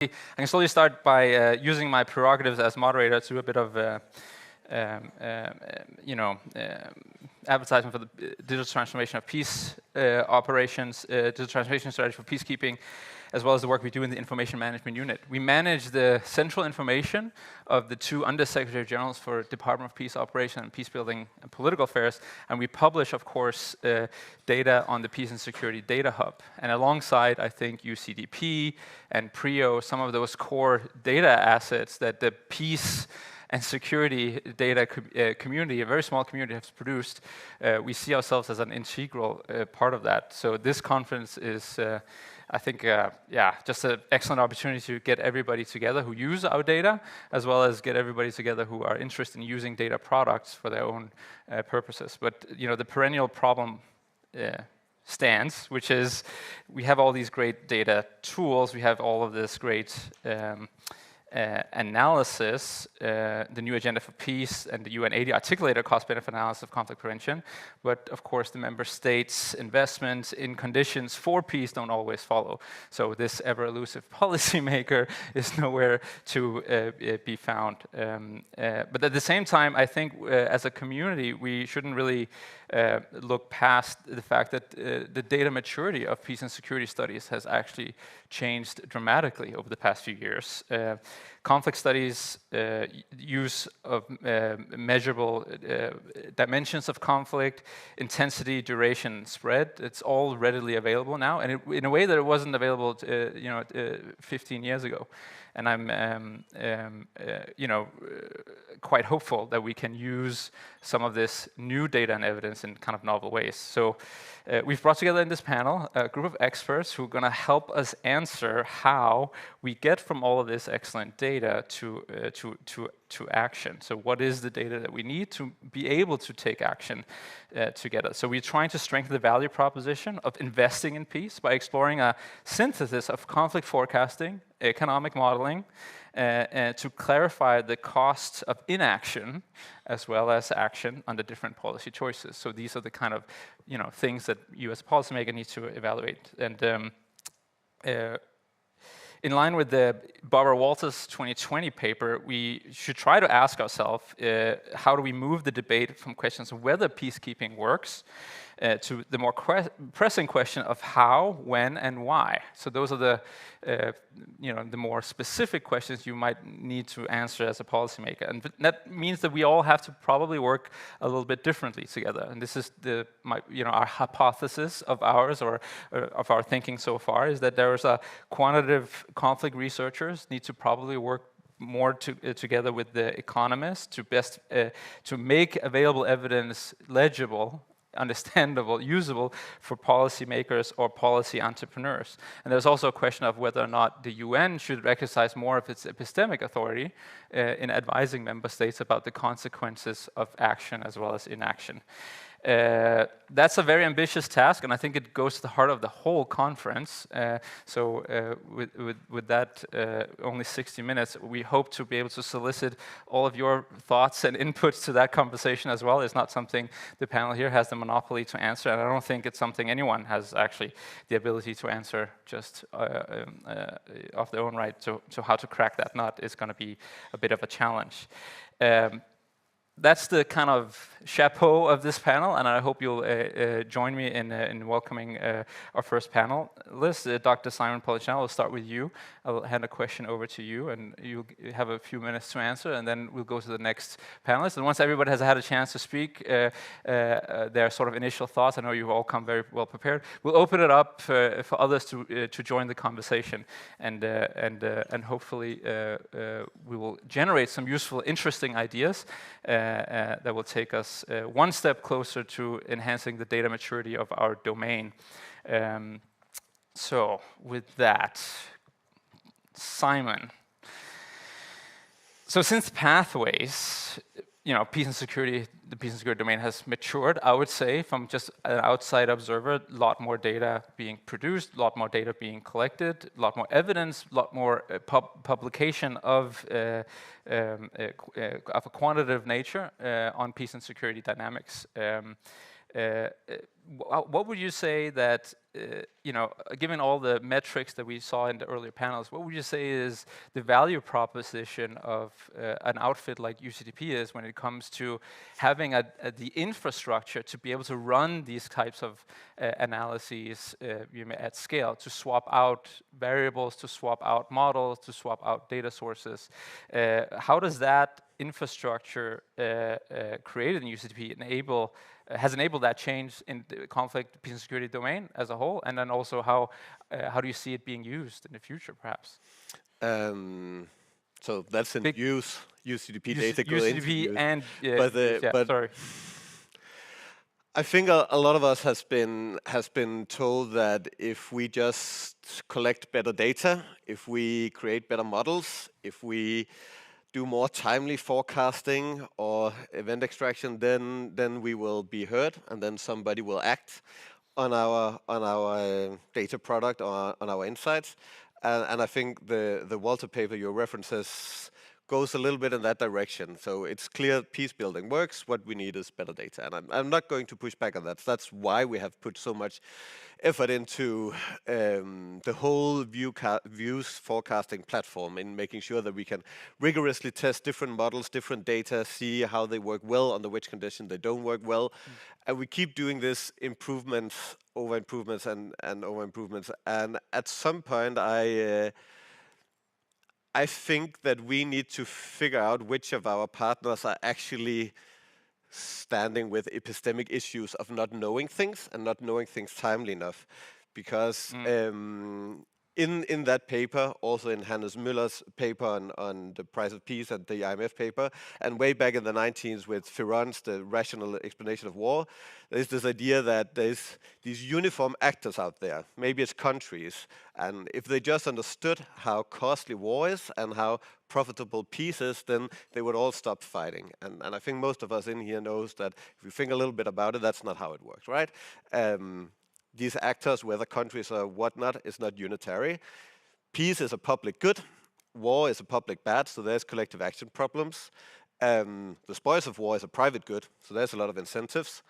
I can slowly start by using my prerogatives as moderator to do a bit of, advertisement for the digital transformation of peace operations, digital transformation strategy for peacekeeping, as well as the work we do in the information management unit. We manage the central information of the two Undersecretary Generals for Department of Peace Operation and Peacebuilding and Political Affairs, and we publish, of course, data on the Peace and Security Data Hub. And alongside, I think, UCDP and PRIO, some of those core data assets that the peace and security data community, a very small community, has produced, we see ourselves as an integral part of that. So this conference is, I think, just an excellent opportunity to get everybody together who use our data, as well as get everybody together who are interested in using data products for their own purposes. But the perennial problem stands, which is we have all these great data tools, we have all of this great analysis, the new agenda for peace and the UN80 articulated a cost-benefit analysis of conflict prevention, but of course the member states' investments in conditions for peace don't always follow. So this ever-elusive policymaker is nowhere to be found. But at the same time, I think as a community, we shouldn't really look past the fact that the data maturity of peace and security studies has actually changed dramatically over the past few years. Conflict studies, use of measurable dimensions of conflict, intensity, duration, spread, it's all readily available now, and in a way that it wasn't available 15 years ago. And I'm quite hopeful that we can use some of this new data and evidence in kind of novel ways. So we've brought together in this panel a group of experts who are going to help us answer how we get from all of this excellent data to action. So what is the data that we need to be able to take action together? So we're trying to strengthen the value proposition of investing in peace by exploring a synthesis of conflict forecasting, economic modeling, to clarify the costs of inaction as well as action under different policy choices. So these are the kind of things that you as a policymaker need to evaluate. And in line with the Barbara Walters 2020 paper, we should try to ask ourselves, how do we move the debate from questions of whether peacekeeping works to the more pressing question of how, when, and why. So those are the more specific questions you might need to answer as a policymaker. And that means that we all have to probably work a little bit differently together. And this is our hypothesis of ours, or of our thinking so far, is that there is a quantitative conflict researchers need to probably work more together with the economists to make available evidence legible, understandable, usable for policymakers or policy entrepreneurs. And there's also a question of whether or not the UN should exercise more of its epistemic authority in advising member states about the consequences of action as well as inaction. That's a very ambitious task, and I think it goes to the heart of the whole conference. With that only 60 minutes, we hope to be able to solicit all of your thoughts and inputs to that conversation as well. It's not something the panel here has the monopoly to answer, and I don't think it's something anyone has actually the ability to answer just of their own right. So how to crack that nut is going to be a bit of a challenge. That's the kind of chapeau of this panel, and I hope you'll join me in welcoming our first panelist, Dr. Simon Polichinello. I'll start with you. I'll hand a question over to you, and you'll have a few minutes to answer, and then we'll go to the next panelist. And once everybody has had a chance to speak their sort of initial thoughts, I know you've all come very well prepared, we'll open it up for others to join the conversation, and hopefully we will generate some useful, interesting ideas that will take us one step closer to enhancing the data maturity of our domain. So with that, Simon. So since pathways, peace and security, the peace and security domain has matured, I would say, from just an outside observer, a lot more data being produced, a lot more data being collected, a lot more evidence, a lot more publication of a quantitative nature on peace and security dynamics. What would you say that, given all the metrics that we saw in the earlier panels, what would you say is the value proposition of an outfit like UCDP is when it comes to having the infrastructure to be able to run these types of analyses at scale, to swap out variables, to swap out models, to swap out data sources? How does that infrastructure created in UCDP has enabled that change in the conflict, peace and security domain as a whole? And then also how do you see it being used in the future, perhaps? So that's in use. UCDP data go into UCDP use. and But sorry. I think a lot of us has been told that if we just collect better data, if we create better models, if we do more timely forecasting or event extraction, then we will be heard, and then somebody will act on our data product or on our insights. And I think the Walter paper you references goes a little bit in that direction. So it's clear peace building works. What we need is better data. And I'm not going to push back on that. That's why we have put so much effort into the whole views forecasting platform, in making sure that we can rigorously test different models, different data, see how they work well, under which condition they don't work well. And we keep doing this improvements over improvements and over improvements. And at some point, I think that we need to figure out which of our partners are actually standing with epistemic issues of not knowing things and not knowing things timely enough. Because in that paper, also in Hannes Müller's paper on the price of peace and the IMF paper, and way back in the 19s with Ferran's The Rational Explanation of War, there's this idea that there's these uniform actors out there, maybe it's countries, and if they just understood how costly war is and how profitable peace is, then they would all stop fighting. And I think most of us in here knows that if you think a little bit about it, that's not how it works, right? These actors, whether countries or whatnot, is not unitary. Peace is a public good. War is a public bad, so there's collective action problems. The spoils of war is a private good, so there's a lot of incentives.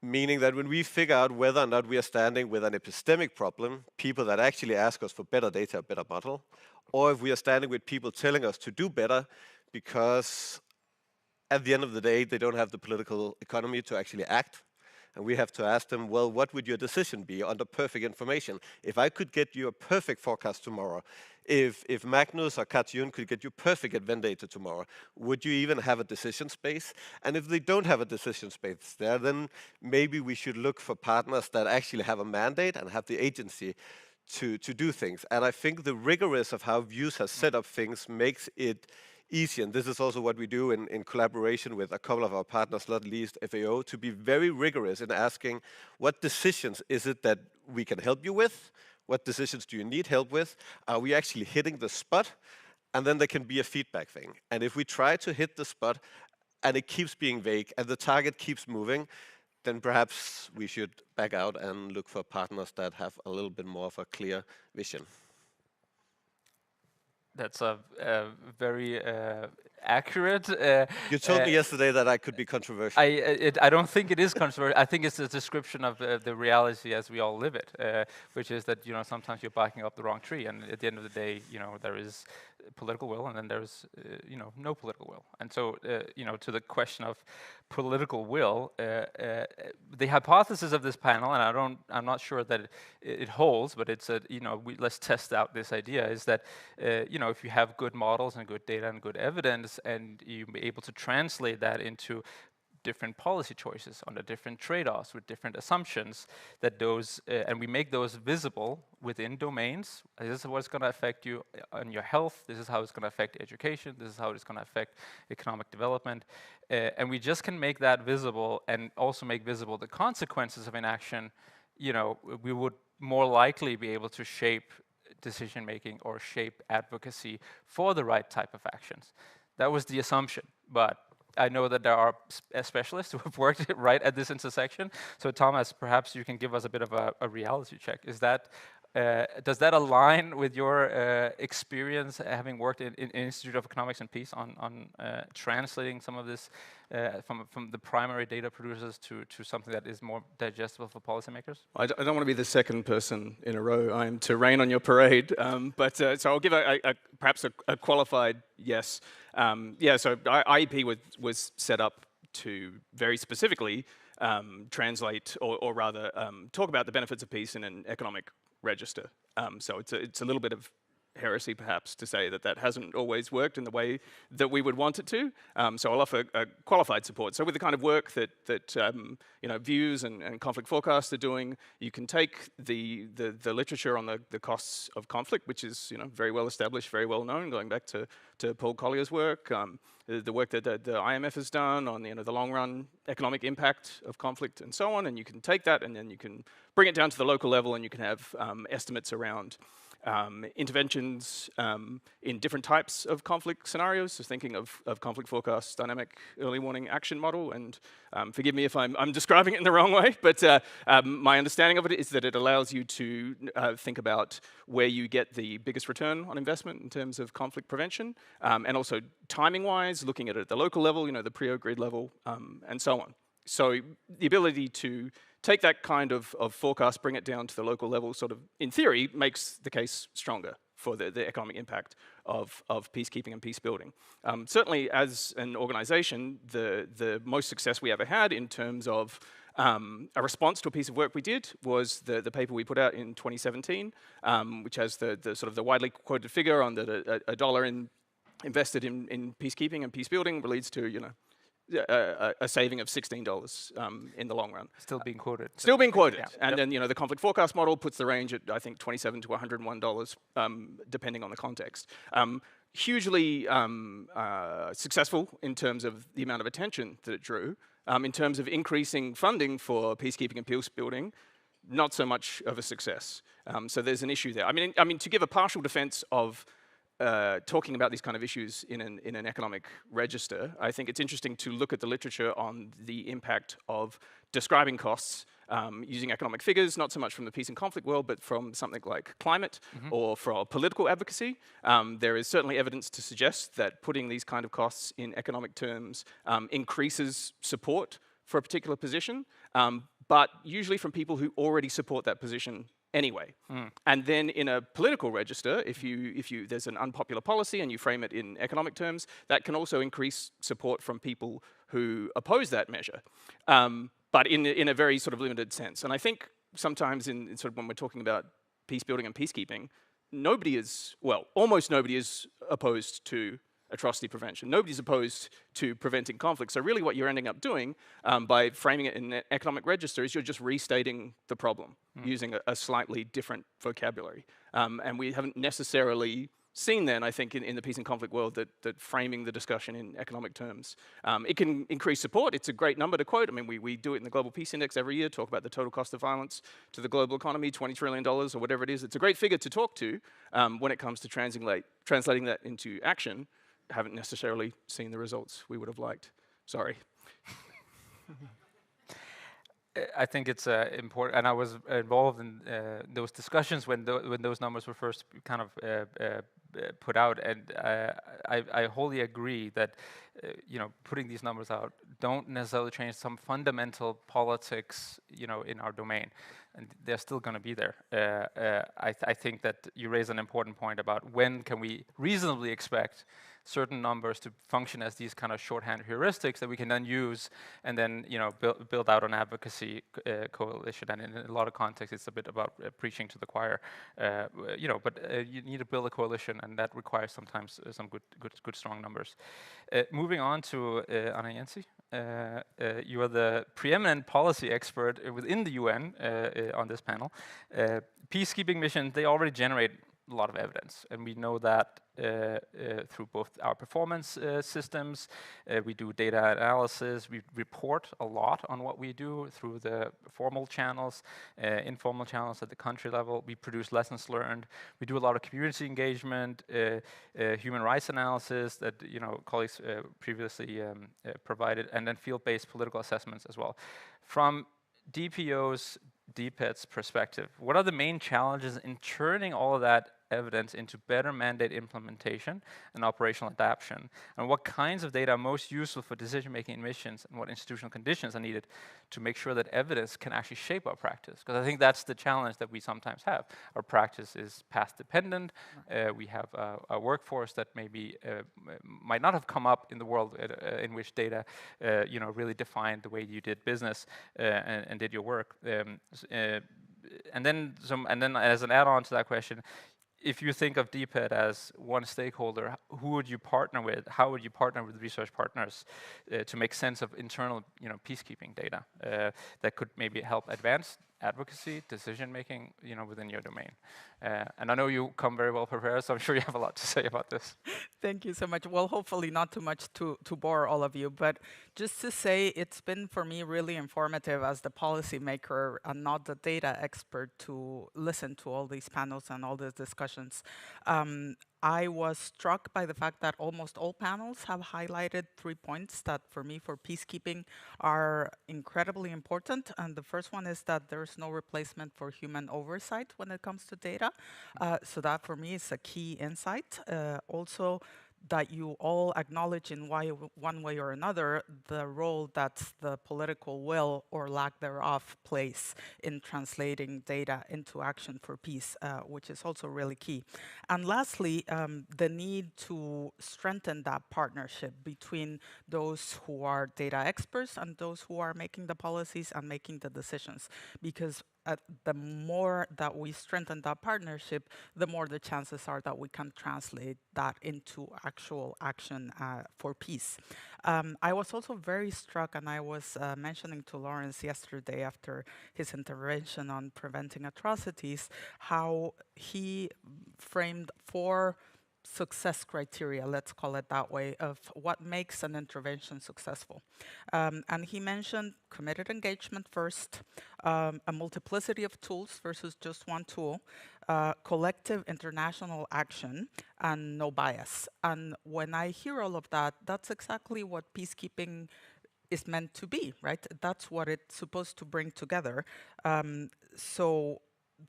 Meaning that when we figure out whether or not we are standing with an epistemic problem, people that actually ask us for better data, better model, or if we are standing with people telling us to do better because at the end of the day, they don't have the political economy to actually act. And we have to ask them, well, what would your decision be under perfect information? If I could get you a perfect forecast tomorrow, if Magnus or Katjun could get you perfect event data tomorrow, would you even have a decision space? And if they don't have a decision space there, then maybe we should look for partners that actually have a mandate and have the agency to do things. And I think the rigorous of how Views has set up things makes it easy, and this is also what we do in collaboration with a couple of our partners, not least FAO, to be very rigorous in asking what decisions is it that we can help you with, what decisions do you need help with, are we actually hitting the spot, and then there can be a feedback thing. And if we try to hit the spot and it keeps being vague and the target keeps moving, then perhaps we should back out and look for partners that have a little bit more of a clear vision. That's a very accurate. You told me yesterday that I could be controversial. I don't think it is controversial. I think it's a description of the reality as we all live it, which is that sometimes you're backing up the wrong tree, and at the end of the day, there is political will, and then there's no political will. And so to the question of political will, the hypothesis of this panel, and I'm not sure that it holds, but it's let's test out this idea, is that if you have good models and good data and good evidence, and you're able to translate that into different policy choices under different trade-offs with different assumptions, that those and we make those visible within domains. This is what's going to affect you on your health. This is how it's going to affect education. This is how it's going to affect economic development. And we just can make that visible and also make visible the consequences of inaction. We would more likely be able to shape decision-making or shape advocacy for the right type of actions. That was the assumption, but I know that there are specialists who have worked right at this intersection. So Thomas, perhaps you can give us a bit of a reality check. Is that does that align with your experience having worked in Institute of Economics and Peace on translating some of this from the primary data producers to something that is more digestible for policymakers? I don't want to be the second person in a row, to rain on your parade, but so I'll give perhaps a qualified yes. Yeah, so IEP was set up to very specifically translate, or rather talk about the benefits of peace in an economic register. So it's a little bit of heresy, perhaps, to say that that hasn't always worked in the way that we would want it to. So I'll offer qualified support. So with the kind of work that Views and Conflict Forecast are doing, you can take the literature on the costs of conflict, which is very well established, very well known, going back to Paul Collier's work, the work that the IMF has done on the long run economic impact of conflict and so on, and you can take that and then you can bring it down to the local level, and you can have estimates around interventions in different types of conflict scenarios. So thinking of Conflict Forecast's dynamic early warning action model, and forgive me if I'm describing it in the wrong way, but my understanding of it is that it allows you to think about where you get the biggest return on investment in terms of conflict prevention, and also timing-wise, looking at it at the local level, the PRIO grid level, and so on. So the ability to take that kind of forecast, bring it down to the local level, sort of, in theory, makes the case stronger for the economic impact of peacekeeping and peace building. Certainly, as an organization, the most success we ever had in terms of a response to a piece of work we did was the paper we put out in 2017, which has the sort of the widely quoted figure on that a dollar invested in peacekeeping and peace building leads to, a saving of $16 in the long run. Still being quoted. Still being quoted. Yeah. And then, the conflict forecast model puts the range at, I think, $27 to $101, depending on the context. Hugely successful in terms of the amount of attention that it drew. In terms of increasing funding for peacekeeping and peace building, not so much of a success. So there's an issue there. I mean, to give a partial defense of talking about these kind of issues in an economic register, I think it's interesting to look at the literature on the impact of describing costs using economic figures, not so much from the peace and conflict world, but from something like climate or for political advocacy. There is certainly evidence to suggest that putting these kind of costs in economic terms increases support for a particular position, but usually from people who already support that position anyway. And then in a political register, if there's an unpopular policy and you frame it in economic terms, that can also increase support from people who oppose that measure, but in a very sort of limited sense. And I think sometimes in sort of when we're talking about peace building and peacekeeping, almost nobody is opposed to atrocity prevention. Nobody's opposed to preventing conflict. So really what you're ending up doing by framing it in an economic register is you're just restating the problem using a slightly different vocabulary. And we haven't necessarily seen then, I think, in the peace and conflict world that framing the discussion in economic terms. It can increase support. It's a great number to quote. I mean, we do it in the Global Peace Index every year, talk about the total cost of violence to the global economy, $20 trillion or whatever it is. It's a great figure to talk to when it comes to translating that into action. Haven't necessarily seen the results we would have liked. Sorry. I think it's important, and I was involved in those discussions when those numbers were first kind of put out, and I wholly agree that putting these numbers out don't necessarily change some fundamental politics in our domain, and they're still going to be there. I think that you raise an important point about when can we reasonably expect certain numbers to function as these kind of shorthand heuristics that we can then use and then build out an advocacy coalition. And in a lot of contexts, it's a bit about preaching to the choir, but you need to build a coalition, and that requires sometimes some good strong numbers. Moving on to Anna Jensi. You are the preeminent policy expert within the UN on this panel. Peacekeeping missions, they already generate a lot of evidence, and we know that through both our performance systems, we do data analysis, we report a lot on what we do through the formal channels, informal channels at the country level. We produce lessons learned. We do a lot of community engagement, human rights analysis that colleagues previously provided, and then field-based political assessments as well. From DPO's DPET's perspective, what are the main challenges in turning all of that evidence into better mandate implementation and operational adaptation, and what kinds of data are most useful for decision-making in missions, and what institutional conditions are needed to make sure that evidence can actually shape our practice. Because I think that's the challenge that we sometimes have. Our practice is path-dependent. We have a workforce that maybe might not have come up in the world in which data, really defined the way you did business and did your work. And then as an add-on to that question, if you think of DPED as one stakeholder, who would you partner with? How would you partner with research partners to make sense of internal, peacekeeping data that could maybe help advance advocacy, decision-making, within your domain? And I know you come very well prepared, so I'm sure you have a lot to say about this. Thank you so much. Well, hopefully not too much to bore all of you, but just to say it's been for me really informative as the policymaker and not the data expert to listen to all these panels and all these discussions. I was struck by the fact that almost all panels have highlighted 3 points that for me, for peacekeeping, are incredibly important. And the first one is that there's no replacement for human oversight when it comes to data. So that for me is a key insight. Also, that you all acknowledge in one way or another the role that the political will or lack thereof plays in translating data into action for peace, which is also really key. And lastly, the need to strengthen that partnership between those who are data experts and those who are making the policies and making the decisions, because the more that we strengthen that partnership, the more the chances are that we can translate that into actual action for peace. I was also very struck, and I was mentioning to Lawrence yesterday after his intervention on preventing atrocities, how he framed 4 success criteria, let's call it that way, of what makes an intervention successful. And he mentioned committed engagement first, a multiplicity of tools versus just one tool, collective international action, and no bias. And when I hear all of that, that's exactly what peacekeeping is meant to be, right? That's what it's supposed to bring together. So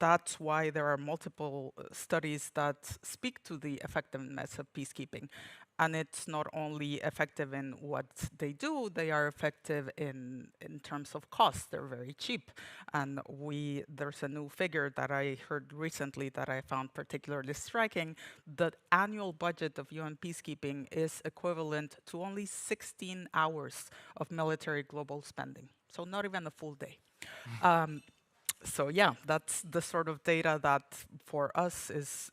that's why there are multiple studies that speak to the effectiveness of peacekeeping. And it's not only effective in what they do, they are effective in terms of cost. They're very cheap. And there's a new figure that I heard recently that I found particularly striking. The annual budget of UN peacekeeping is equivalent to only 16 hours of military global spending. So not even a full day. So yeah, that's the sort of data that for us is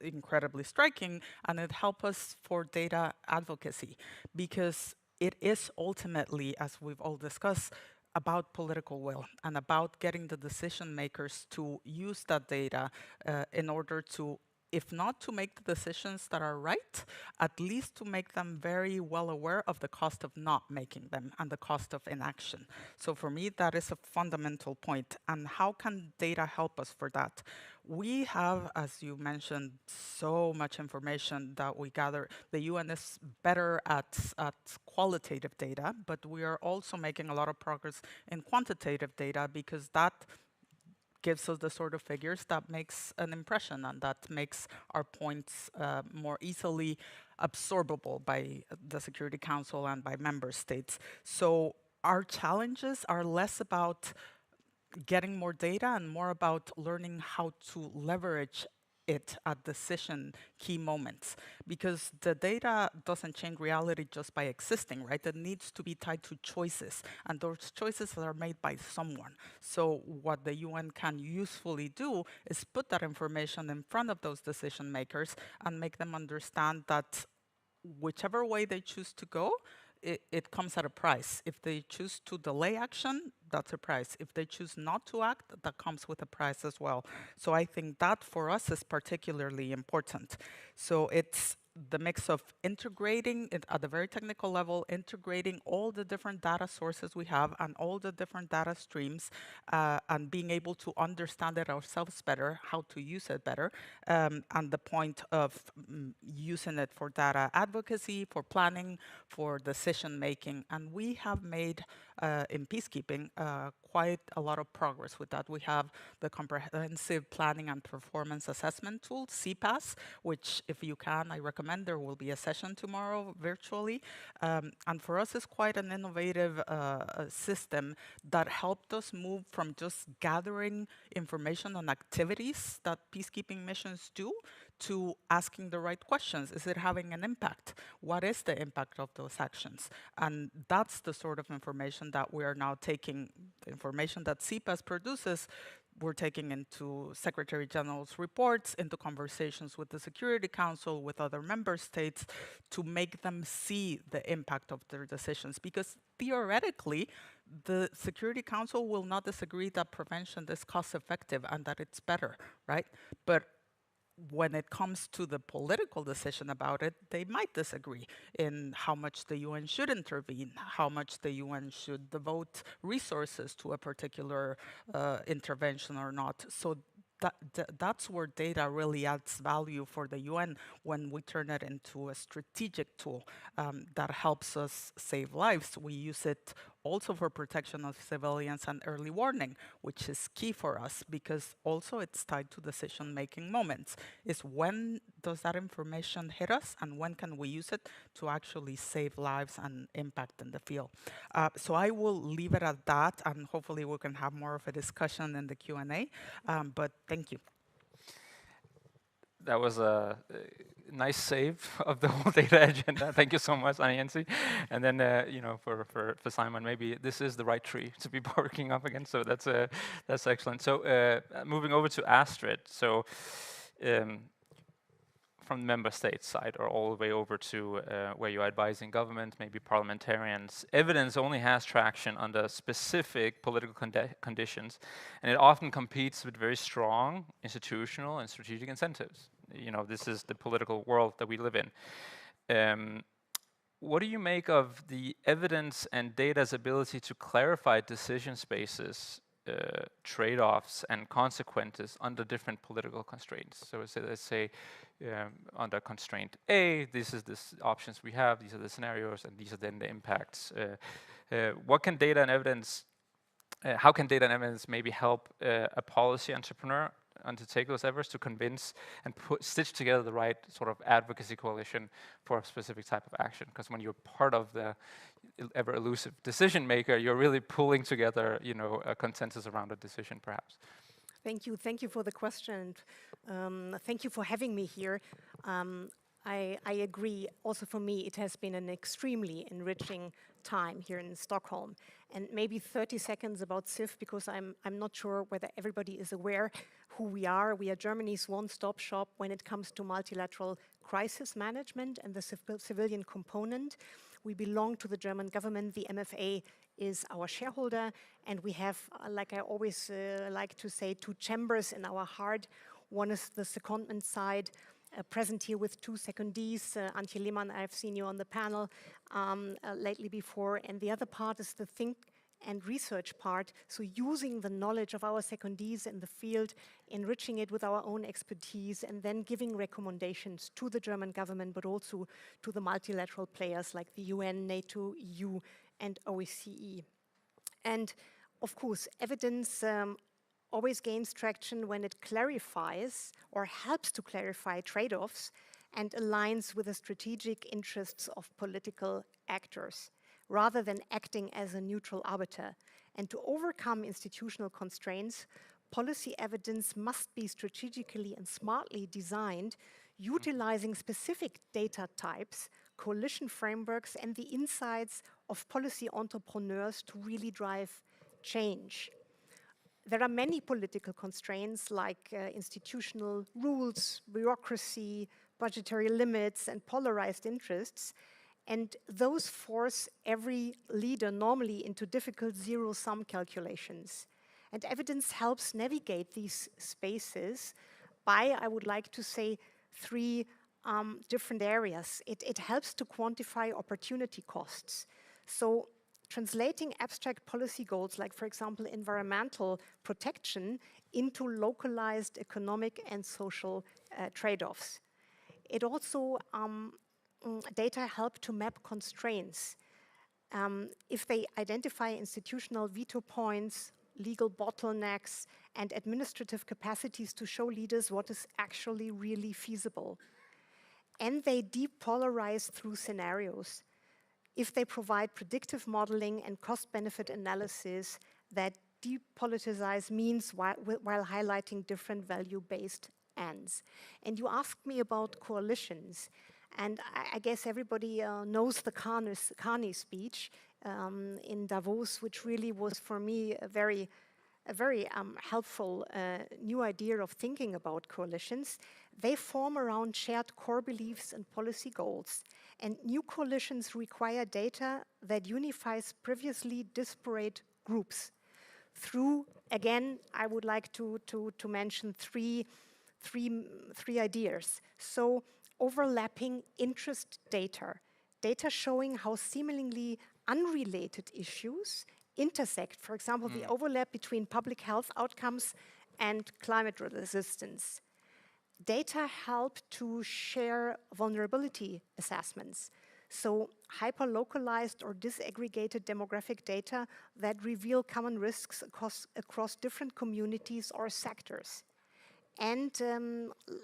incredibly striking, and it helps us for data advocacy, because it is ultimately, as we've all discussed, about political will and about getting the decision makers to use that data in order to, if not to make the decisions that are right, at least to make them very well aware of the cost of not making them and the cost of inaction. So for me, that is a fundamental point. And how can data help us for that? We have, as you mentioned, so much information that we gather. The UN is better at qualitative data, but we are also making a lot of progress in quantitative data, because that gives us the sort of figures that makes an impression and that makes our points more easily absorbable by the Security Council and by member states. So our challenges are less about getting more data and more about learning how to leverage it at decision key moments, because the data doesn't change reality just by existing, right? It needs to be tied to choices, and those choices are made by someone. So what the UN can usefully do is put that information in front of those decision makers and make them understand that whichever way they choose to go, it comes at a price. If they choose to delay action, that's a price. If they choose not to act, that comes with a price as well. So I think that for us is particularly important. So it's the mix of integrating it at the very technical level, integrating all the different data sources we have and all the different data streams, and being able to understand it ourselves better, how to use it better, and the point of using it for data advocacy, for planning, for decision making. And we have made in peacekeeping, quite a lot of progress with that. We have the Comprehensive Planning and Performance Assessment tool, CPAS, which if you can, I recommend. There will be a session tomorrow virtually. And for us, it's quite an innovative system that helped us move from just gathering information on activities that peacekeeping missions do to asking the right questions. Is it having an impact? What is the impact of those actions? And that's the sort of information that we are now taking, the information that CPAS produces, we're taking into Secretary General's reports, into conversations with the Security Council, with other member states, to make them see the impact of their decisions. Because theoretically, the Security Council will not disagree that prevention is cost effective and that it's better, right? But when it comes to the political decision about it, they might disagree in how much the UN should intervene, how much the UN should devote resources to a particular intervention or not. So that's where data really adds value for the UN when we turn it into a strategic tool that helps us save lives. We use it also for protection of civilians and early warning, which is key for us because also it's tied to decision-making moments. Is when does that information hit us and when can we use it to actually save lives and impact in the field? So I will leave it at that, and hopefully we can have more of a discussion in the Q&A, but thank you. That was a nice save of the whole data agenda. Thank you so much, Anyansi. And then, you know, for Simon, maybe this is the right tree to be barking up against. So that's excellent. So moving over to Astrid. So from the member state side or all the way over to where you're advising government, maybe parliamentarians, evidence only has traction under specific political conditions, and it often competes with very strong institutional and strategic incentives. You know, this is the political world that we live in. What do you make of the evidence and data's ability to clarify decision spaces, trade-offs and consequences under different political constraints? So let's say under constraint A, this is the options we have, these are the scenarios, and these are then the impacts. What can data and evidence, how can data and evidence maybe help a policy entrepreneur undertake those efforts to convince and stitch together the right sort of advocacy coalition for a specific type of action? Because when you're part of the ever elusive decision maker, you're really pulling together, you know, a consensus around a decision, perhaps. Thank you for the question. Thank you for having me here. I agree. Also for me, it has been an extremely enriching time here in Stockholm. And maybe 30 seconds about CIF, because I'm not sure whether everybody is aware who we are. We are Germany's one-stop shop when it comes to multilateral crisis management and the civilian component. We belong to the German government. The MFA is our shareholder, and we have, like I always like to say, two chambers in our heart. One is the secondment side, present here with two secondees. Antje Lehmann, I've seen you on the panel lately before, and the other part is the think and research part, so using the knowledge of our secondees in the field, enriching it with our own expertise, and then giving recommendations to the German government, but also to the multilateral players like the UN, NATO, EU, and OSCE. And of course, evidence always gains traction when it clarifies or helps to clarify trade-offs and aligns with the strategic interests of political actors, rather than acting as a neutral arbiter. And to overcome institutional constraints, policy evidence must be strategically and smartly designed, utilizing specific data types, coalition frameworks, and the insights of policy entrepreneurs to really drive change. There are many political constraints like institutional rules, bureaucracy, budgetary limits, and polarized interests. And those force every leader normally into difficult zero-sum calculations. And evidence helps navigate these spaces by, I would like to say, three different areas. It helps to quantify opportunity costs. So translating abstract policy goals, like, for example, environmental protection, into localized economic and social trade-offs. It also data help to map constraints. if they identify institutional veto points, legal bottlenecks, and administrative capacities to show leaders what is actually really feasible. And they depolarize through scenarios. If they provide predictive modeling and cost-benefit analysis that depoliticize means while highlighting different value-based ends. And you asked me about coalitions. And I guess everybody knows the Carney speech in Davos, which really was for me a very helpful new idea of thinking about coalitions. They form around shared core beliefs and policy goals. And new coalitions require data that unifies previously disparate groups. Through, again, I would like to mention three ideas. So, overlapping interest data showing how seemingly unrelated issues intersect. For example, the overlap between public health outcomes and climate resistance. Data help to share vulnerability assessments. So hyper-localized or disaggregated demographic data that reveal common risks across different communities or sectors. And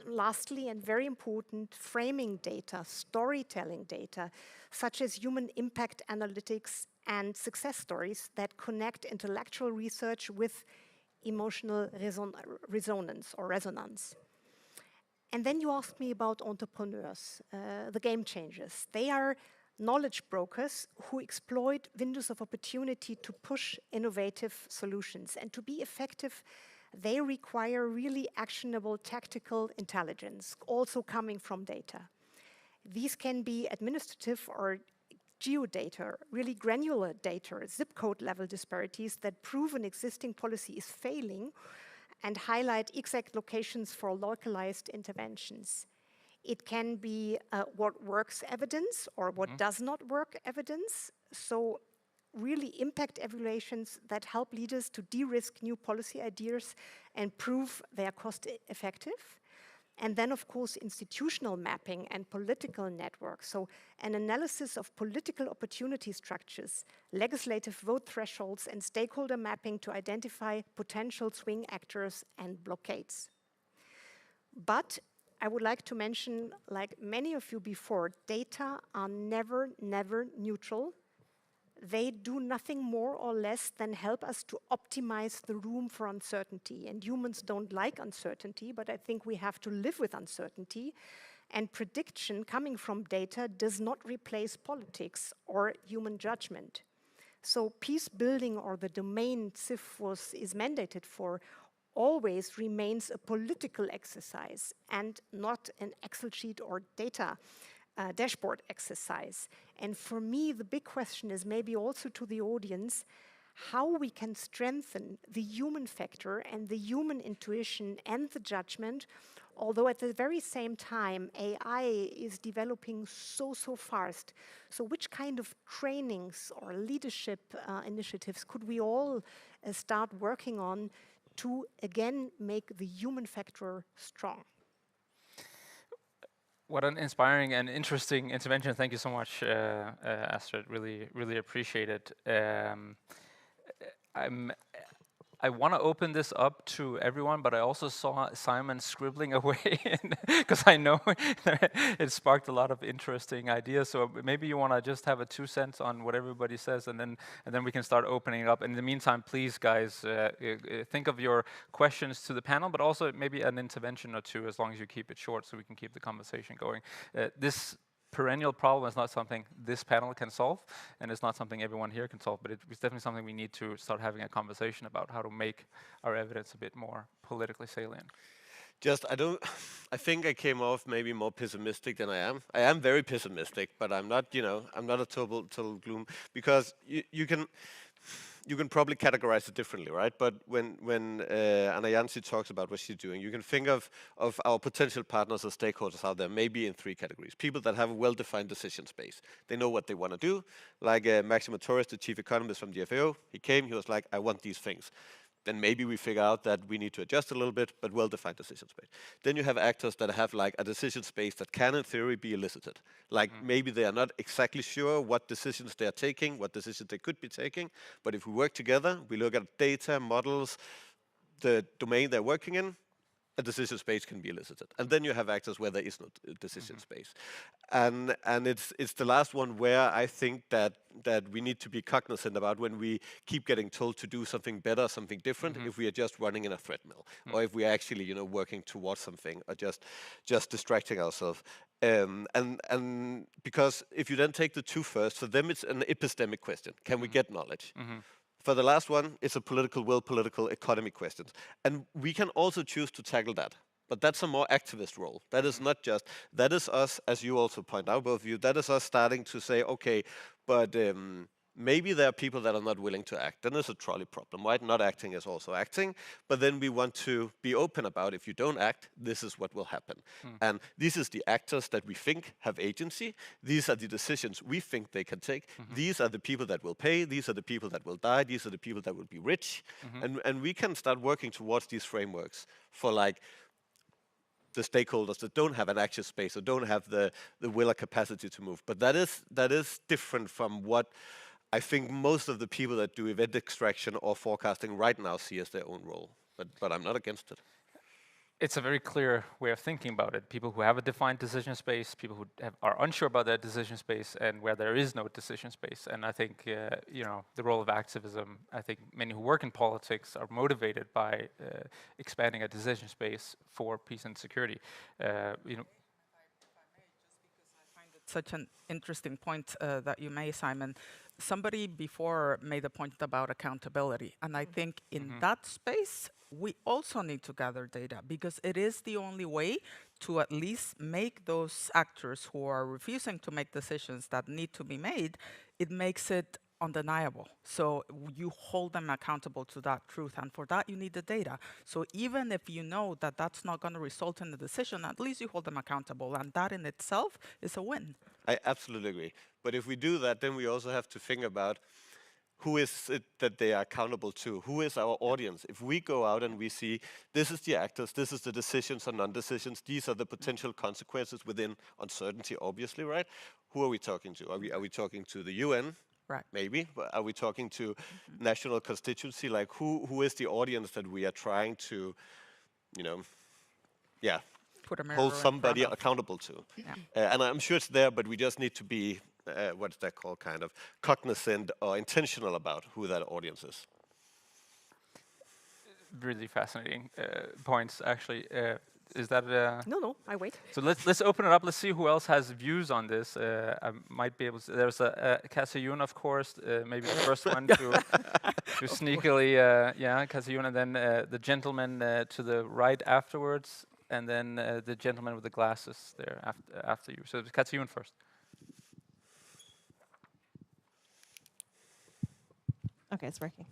lastly, and very important, framing data, storytelling data, such as human impact analytics and success stories that connect intellectual research with emotional resonance or resonance. And then you asked me about entrepreneurs, the game changers. They are knowledge brokers who exploit windows of opportunity to push innovative solutions. And to be effective, they require really actionable tactical intelligence, also coming from data. These can be administrative or geodata, really granular data, zip code level disparities that prove an existing policy is failing and highlight exact locations for localized interventions. It can be what works evidence or what does not work evidence. So really impact evaluations that help leaders to de-risk new policy ideas and prove they are cost effective. And then, of course, institutional mapping and political networks. So an analysis of political opportunity structures, legislative vote thresholds, and stakeholder mapping to identify potential swing actors and blockades. But I would like to mention, like many of you before, data are never neutral. They do nothing more or less than help us to optimize the room for uncertainty. And humans don't like uncertainty, but I think we have to live with uncertainty. And prediction coming from data does not replace politics or human judgment. So peace building, or the domain CIF is mandated for, always remains a political exercise and not an Excel sheet or data dashboard exercise. And for me, the big question is, maybe also to the audience, how we can strengthen the human factor and the human intuition and the judgment, although at the very same time, AI is developing so fast. So which kind of trainings or leadership initiatives could we all start working on to, again, make the human factor strong? What an inspiring and interesting intervention. Thank you so much, Astrid. Really appreciate it. I want to open this up to everyone, but I also saw Simon scribbling away because I know it sparked a lot of interesting ideas. So maybe you want to just have a 2 cents on what everybody says, and then we can start opening it up. In the meantime, please, guys, think of your questions to the panel, but also maybe an intervention or two, as long as you keep it short, so we can keep the conversation going. This perennial problem is not something this panel can solve, and it's not something everyone here can solve, but it's definitely something we need to start having a conversation about, how to make our evidence a bit more politically salient. I think I came off maybe more pessimistic than I am. I am very pessimistic, but I'm not, I'm not a total gloom, because you can probably categorize it differently, right? But when Anna Jansi talks about what she's doing, you can think of our potential partners or stakeholders out there maybe in 3 categories. People that have a well-defined decision space. They know what they want to do. Like Maximo Torres, the chief economist from the FAO, he came, he was like, I want these things. then maybe we figure out that we need to adjust a little bit, but well-defined decision space. Then you have actors that have like a decision space that can, in theory, be elicited. Like maybe they are not exactly sure what decisions they are taking, what decisions they could be taking, but if we work together, we look at data, models, the domain they're working in, a decision space can be elicited. And then you have actors where there is no decision space. And it's the last one where I think that we need to be cognizant about when we keep getting told to do something better, something different, if we are just running in a treadmill, or if we are actually, you know, working towards something, or just distracting ourselves. And because if you then take the two first, for them it's an epistemic question. Can we get knowledge? For the last one, it's a political will, political economy question. And we can also choose to tackle that. But that's a more activist role. That is not just, that is us, as you also point out, both of you, that is us starting to say, okay, but maybe there are people that are not willing to act. Then there's a trolley problem, right? Not acting is also acting. But then we want to be open about, if you don't act, this is what will happen. And this is the actors that we think have agency. These are the decisions we think they can take. These are the people that will pay. These are the people that will die. These are the people that will be rich. And we can start working towards these frameworks for like the stakeholders that don't have an action space or don't have the will or capacity to move. But that is different from what I think most of the people that do event extraction or forecasting right now see as their own role. But I'm not against it. It's a very clear way of thinking about it. People who have a defined decision space, people who are unsure about their decision space, and where there is no decision space. And I think you know, the role of activism. I think many who work in politics are motivated by expanding a decision space for peace and security. You know. Such an interesting point that you made, Simon. Somebody before made a point about accountability, and I think in that space, we also need to gather data, because it is the only way to at least make those actors who are refusing to make decisions that need to be made, it makes it undeniable. So you hold them accountable to that truth, and for that you need the data. So even if you know that that's not going to result in a decision, at least you hold them accountable, and that in itself is a win. I absolutely agree. But if we do that, then we also have to think about who is it that they are accountable to? Who is our audience? If we go out and we see, this is the actors, this is the decisions or non-decisions, these are the potential consequences within uncertainty, obviously, right? Who are we talking to? Are we talking to the UN? Right. Maybe. But are we talking to national constituency? Like, who is the audience that we are trying to, you know, yeah, Put a mirror hold in somebody front of. accountable to? Yeah. And I'm sure it's there, but we just need to be what's that called, kind of cognizant or intentional about who that audience is. Really fascinating points, actually. Is that No, I wait. So let's open it up. Let's see who else has views on this. I might be able to. There's a Kasayun, of course, maybe the first one to sneakily, yeah, Kasayun, and then the gentleman to the right afterwards, and then the gentleman with the glasses there after you. So Kasayun first. Okay, it's working.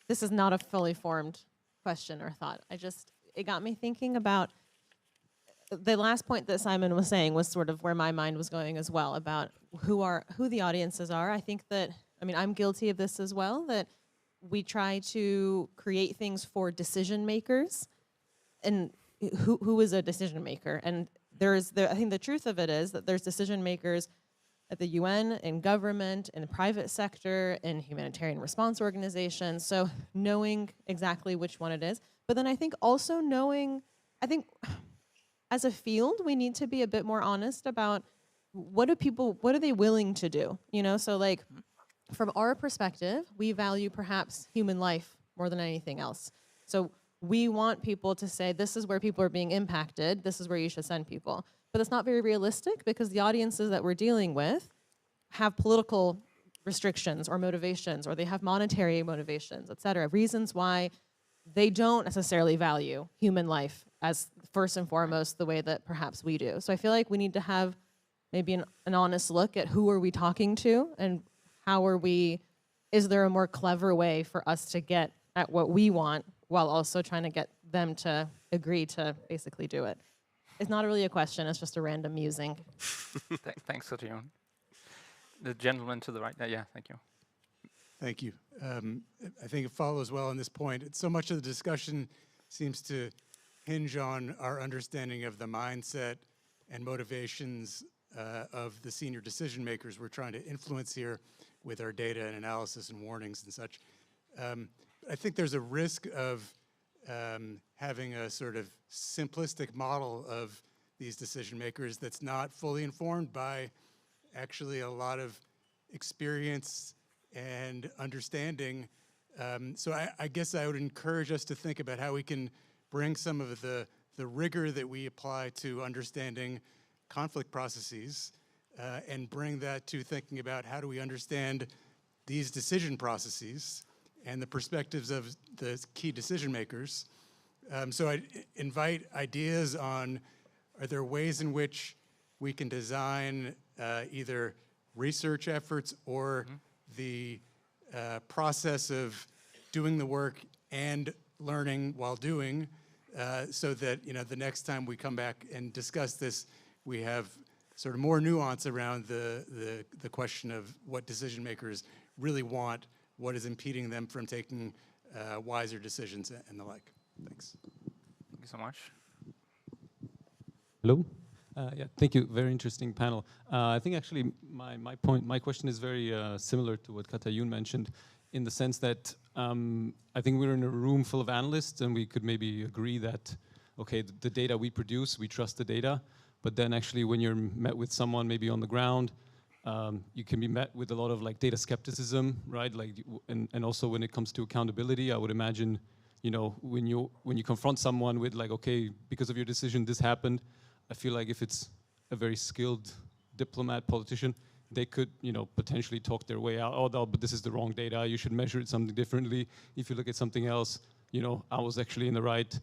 This is not a fully formed question or thought. It got me thinking about the last point that Simon was saying was sort of where my mind was going as well, about who the audiences are. I think that, I mean, I'm guilty of this as well, that we try to create things for decision makers, and who is a decision maker? And I think the truth of it is that there's decision makers at the UN, in government, in the private sector, in humanitarian response organizations. So knowing exactly which one it is. But then I think also as a field, we need to be a bit more honest about what are they willing to do? You know, so like from our perspective, we value perhaps human life more than anything else. So we want people to say, this is where people are being impacted, this is where you should send people. But it's not very realistic, because the audiences that we're dealing with have political restrictions or motivations, or they have monetary motivations, et cetera, reasons why they don't necessarily value human life as first and foremost the way that perhaps we do. So I feel like we need to have maybe an honest look at who are we talking to, and is there a more clever way for us to get at what we want while also trying to get them to agree to basically do it. It's not really a question, it's just a random musing. Thanks, Katrin. The gentleman to the right. Yeah, thank you. Thank you. I think it follows well on this point. So much of the discussion seems to hinge on our understanding of the mindset and motivations of the senior decision makers we're trying to influence here with our data and analysis and warnings and such. I think there's a risk of having a sort of simplistic model of these decision makers that's not fully informed by actually a lot of experience and understanding. So I guess I would encourage us to think about how we can bring some of the rigor that we apply to understanding conflict processes and bring that to thinking about how do we understand these decision processes and the perspectives of the key decision makers. So I invite ideas on, are there ways in which we can design either research efforts or the process of doing the work and learning while doing, so that the next time we come back and discuss this, we have sort of more nuance around the question of what decision makers really want, what is impeding them from taking wiser decisions and the like. Thanks. Thank you so much. Hello. Yeah, thank you. Very interesting panel. I think actually my question is very similar to what Katayun mentioned, in the sense that I think we're in a room full of analysts, and we could maybe agree that, okay, the data we produce, we trust the data, but then actually when you're met with someone maybe on the ground, you can be met with a lot of like data skepticism, right? Like, and also when it comes to accountability, I would imagine, when you confront someone with like, okay, because of your decision, this happened. I feel like if it's a very skilled diplomat, politician, they could, potentially talk their way out. Oh, no, but this is the wrong data. You should measure it something differently. If you look at something else, I was actually in the right.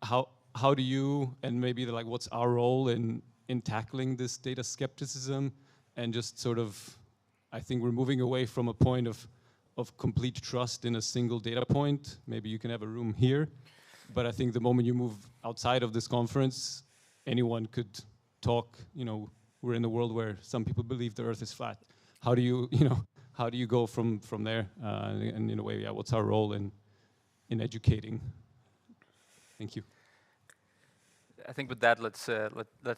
How do you, and maybe like, what's our role in tackling this data skepticism, and just sort of, I think we're moving away from a point of complete trust in a single data point. Maybe you can have a room here, but I think the moment you move outside of this conference, anyone could talk. We're in a world where some people believe the Earth is flat. How do you, how do you go from there? And in a way, yeah, what's our role in educating? Thank you. I think with that, let's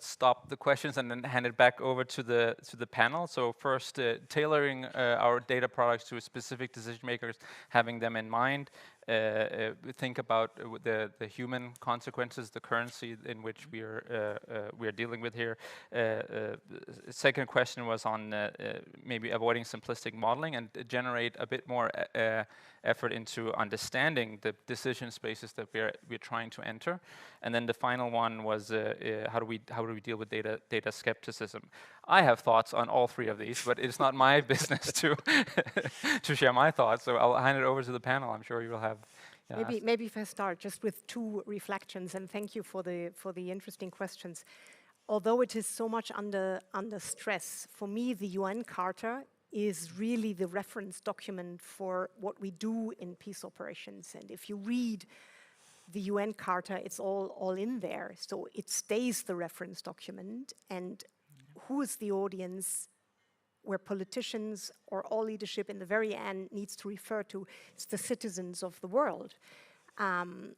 stop the questions and then hand it back over to the panel. So first, tailoring our data products to specific decision makers, having them in mind. Think about the human consequences, the currency in which we are dealing with here. Second question was on maybe avoiding simplistic modeling and generate a bit more effort into understanding the decision spaces that we're trying to enter. And then the final one was how do we deal with data skepticism? I have thoughts on all three of these, but it's not my business to to share my thoughts. So I'll hand it over to the panel. I'm sure you will have. Maybe if I start just with two reflections, and thank you for the interesting questions. Although it is so much under stress, for me the UN Charter is really the reference document for what we do in peace operations. And if you read the UN Charter, it's all in there. So it stays the reference document. And who is the audience where politicians or all leadership in the very end needs to refer to? It's the citizens of the world,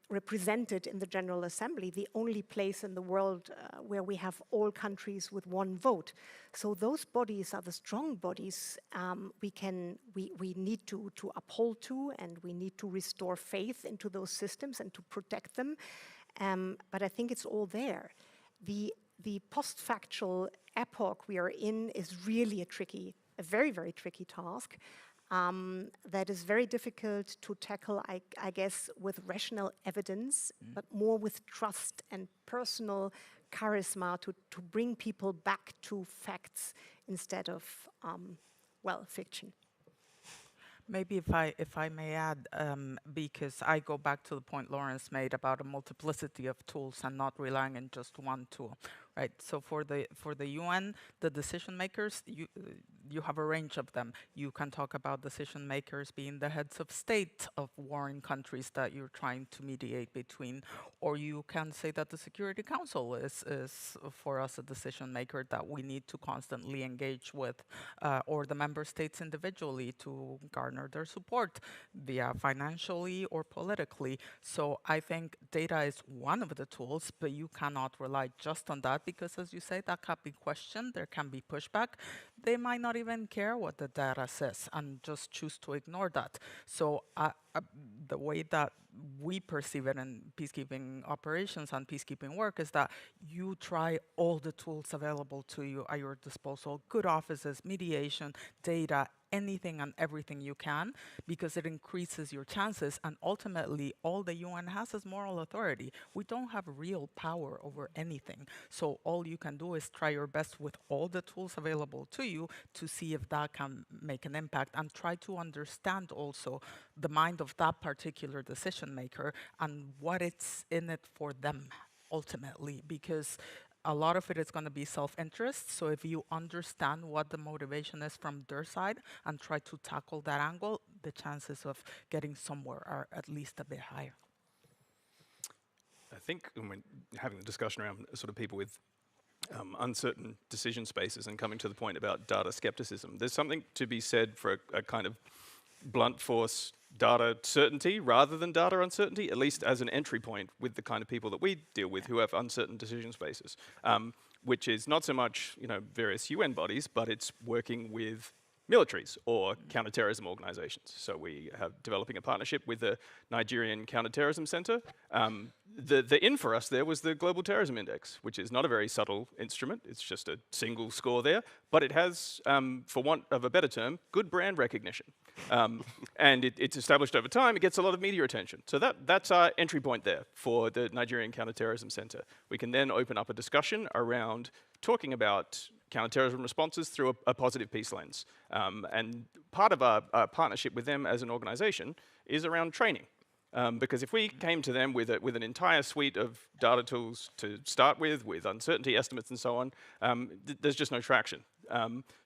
represented in the General Assembly, the only place in the world where we have all countries with one vote. So those bodies are the strong bodies we need to uphold to, and we need to restore faith into those systems and to protect them. But I think it's all there. The post-factual epoch we are in is really a very, very tricky task. That is very difficult to tackle, I guess, with rational evidence, but more with trust and personal charisma to bring people back to facts instead of, fiction. Maybe if I may add, because I go back to the point Lawrence made about a multiplicity of tools and not relying on just one tool, right? So for the UN, the decision makers, you have a range of them. You can talk about decision makers being the heads of state of warring countries that you're trying to mediate between, or you can say that the Security Council is for us a decision maker that we need to constantly engage with, or the member states individually to garner their support via financially or politically. So I think data is one of the tools, but you cannot rely just on that, because as you say, that can be questioned, there can be pushback. They might not even care what the data says and just choose to ignore that. So the way that we perceive it in peacekeeping operations and peacekeeping work is that you try all the tools available to you at your disposal, good offices, mediation, data, anything and everything you can, because it increases your chances. And ultimately, all the UN has is moral authority. We don't have real power over anything. So all you can do is try your best with all the tools available to you to see if that can make an impact, and try to understand also the mind of that particular decision maker and what it's in it for them ultimately, because a lot of it is going to be self-interest. So if you understand what the motivation is from their side and try to tackle that angle, the chances of getting somewhere are at least a bit higher. I think when we're having the discussion around sort of people with uncertain decision spaces and coming to the point about data skepticism, there's something to be said for a kind of blunt force data certainty rather than data uncertainty, at least as an entry point with the kind of people that we deal with who have uncertain decision spaces, which is not so much, you know, various UN bodies, but it's working with militaries or counterterrorism organizations. So we have developing a partnership with the Nigerian Counterterrorism Center. The in for us there was the Global Terrorism Index, which is not a very subtle instrument. It's just a single score there, but it has, for want of a better term, good brand recognition. And it's established over time. It gets a lot of media attention. So that's our entry point there for the Nigerian Counterterrorism Center. We can then open up a discussion around talking about counterterrorism responses through a positive peace lens. And part of our partnership with them as an organization is around training. Because if we came to them with an entire suite of data tools to start with uncertainty estimates and so on, there's just no traction.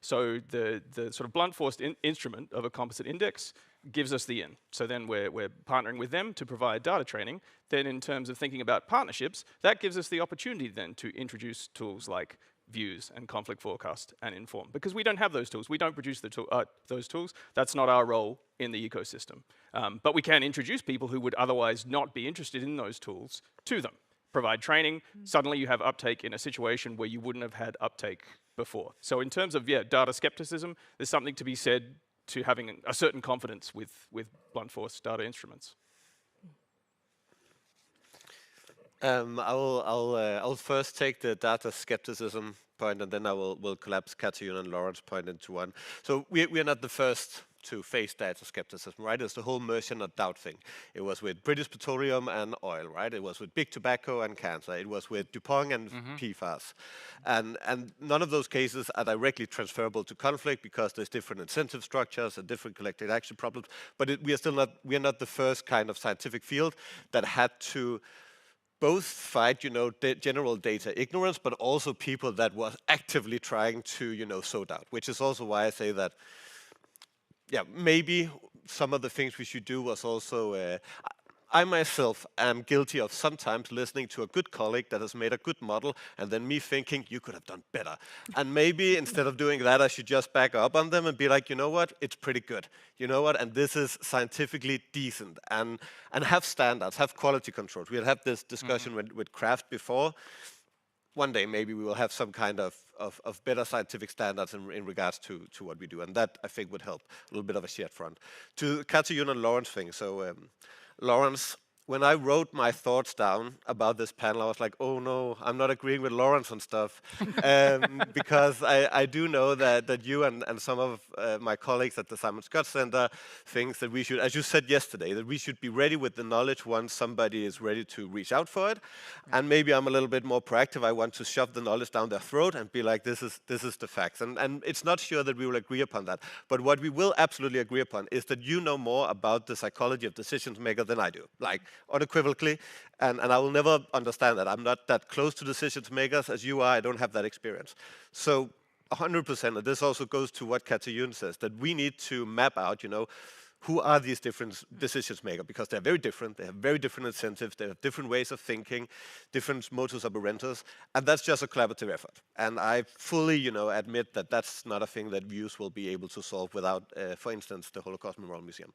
So the sort of blunt force instrument of a composite index gives us the in. So then we're partnering with them to provide data training. Then in terms of thinking about partnerships, that gives us the opportunity then to introduce tools like views and conflict forecast and inform, because we don't have those tools. We don't produce those tools. That's not our role in the ecosystem. But we can introduce people who would otherwise not be interested in those tools to them. Provide training, suddenly you have uptake in a situation where you wouldn't have had uptake before. So in terms of data skepticism, there's something to be said to having a certain confidence with blunt force data instruments. I'll first take the data skepticism point, and then I will collapse Katarina and Lauren's point into one. So we are not the first to face data skepticism, right? It's the whole merger not doubt thing. It was with British Petroleum and oil, right? It was with big tobacco and cancer. It was with DuPont and PFAS. And none of those cases are directly transferable to conflict because there's different incentive structures and different collective action problems. But we are not the first kind of scientific field that had to both fight, general data ignorance, but also people that was actively trying to, sow doubt, which is also why I say that, maybe some of the things we should do was also, I myself am guilty of sometimes listening to a good colleague that has made a good model, and then me thinking, you could have done better. And maybe instead of doing that, I should just back up on them and be like, you know what, it's pretty good. You know what, and this is scientifically decent. And have standards, have quality controls. We had had this discussion with Kraft before. One day, maybe we will have some kind of better scientific standards in regards to what we do. And that, I think, would help. A little bit of a shared front. To Katarina and Lauren's thing, so Lawrence, when I wrote my thoughts down about this panel, I was like, oh no, I'm not agreeing with Lawrence on stuff. Because I do know that you and some of my colleagues at the Simon Scott Center think that we should, as you said yesterday, that we should be ready with the knowledge once somebody is ready to reach out for it. And maybe I'm a little bit more proactive. I want to shove the knowledge down their throat and be like, this is the facts. And it's not sure that we will agree upon that. But what we will absolutely agree upon is that you know more about the psychology of decision makers than I do. Like, unequivocally, and I will never understand that. I'm not that close to decision makers as you are. I don't have that experience. So 100%, and this also goes to what Katayun says, that we need to map out, who are these different decisions makers, because they're very different, they have very different incentives, they have different ways of thinking, different modus operandi, and that's just a collaborative effort. And I fully, admit that that's not a thing that Views will be able to solve without, for instance, the Holocaust Memorial Museum.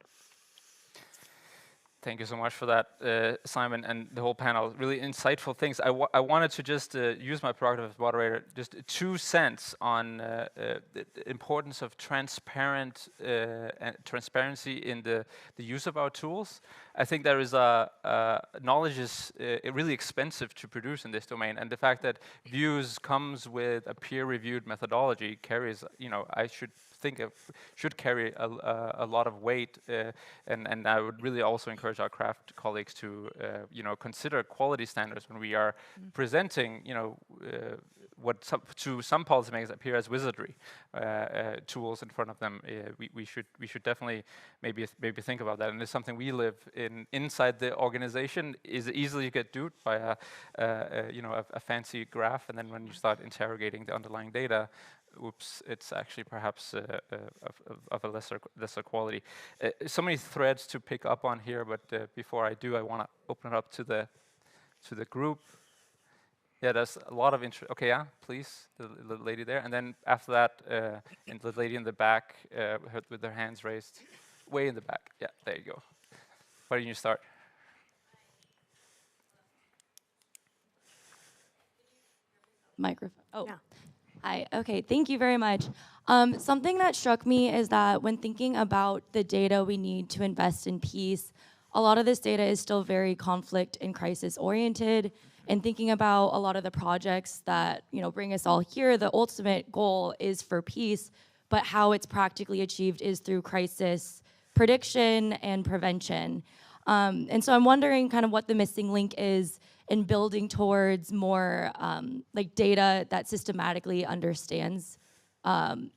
Thank you so much for that, Simon, and the whole panel. Really insightful things. I wanted to just use my prerogative as moderator, just 2 cents on the importance of transparency in the use of our tools. I think there is knowledge is really expensive to produce in this domain, and the fact that Views comes with a peer-reviewed methodology carries, I should carry a lot of weight, and I would really also encourage our craft colleagues to consider quality standards when we are presenting what to some policymakers appear as wizardry tools in front of them. We should definitely maybe think about that, and it's something we live in inside the organization. Is easily get duped by a fancy graph, and then when you start interrogating the underlying data, oops, it's actually perhaps of a lesser quality. So many threads to pick up on here, but before I do, I want to open it up to the group. Yeah, there's a lot of interest. Okay, yeah, please, the lady there, and then after that, and the lady in the back with their hands raised, way in the back. Yeah, there you go. Why don't you start? Microphone. Oh. Yeah. Hi, okay, thank you very much. Something that struck me is that when thinking about the data we need to invest in peace, a lot of this data is still very conflict and crisis oriented. And thinking about a lot of the projects that bring us all here, the ultimate goal is for peace, but how it's practically achieved is through crisis prediction and prevention. And so I'm wondering kind of what the missing link is in building towards more data that systematically understands